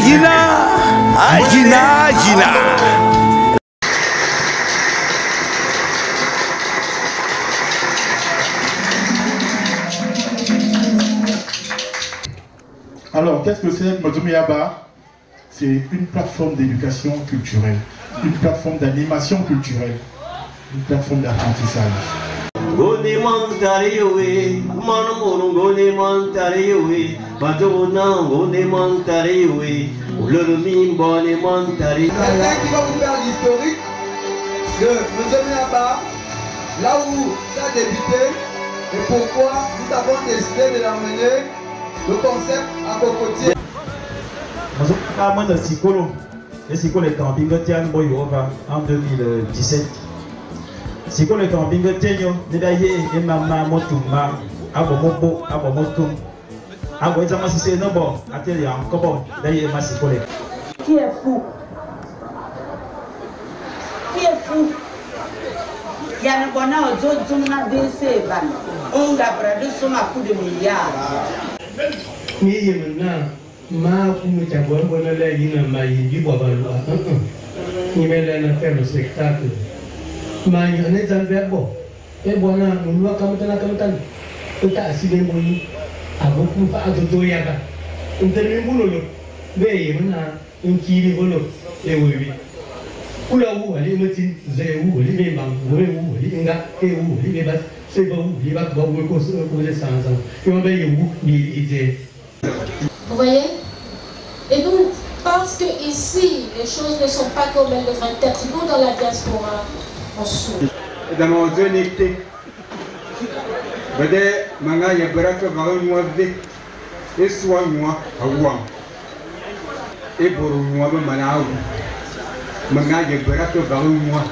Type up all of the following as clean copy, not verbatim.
Agina, Agina, Agina. Alors, qu'est-ce que c'est Modoumiaba? C'est une plateforme d'éducation culturelle, une plateforme d'animation culturelle, une plateforme d'apprentissage. Qui va vous faire l'historique de Modoumiaba, là où ça a débuté et pourquoi nous avons décidé de l'emmener le concept à Cocotier. Le camping en 2017. Si le camping de maman Motouma, Abomobo, Abomotum, Aboizama si non bon, atelier en Cobon, d'ailleurs Massicole. Qui est fou? Qui est fou? Il y a un bonheur aux autres qui ont baissé. On a perdu son coup de milliards. Ma come c'è buona lei in mai di buona ni me la faire le spectacle ma il ne zambe bo e buona nous kamtana ta asile moni aboku fa adodo yaga ndemi mulolo be yimna inkiri bolo e wewi kula wu ali mati ze wu ali be mang we wu ali nga e wu ali be ba se ba wu li ba ba we ko les sans et on be wu ni ide. Vous voyez? Et donc, parce que ici, les choses ne sont pas comme elles devraient être, nous dans la diaspora, on souffre. Dans mon zone été, manga ya baraka moi et soit moi à Ouam. Et pour moi, Manaou, manga ya baraka moi.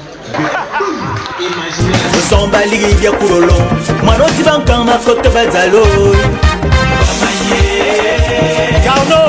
Zomba ligia kurolo, manoti bankama kote bazalo. Carno,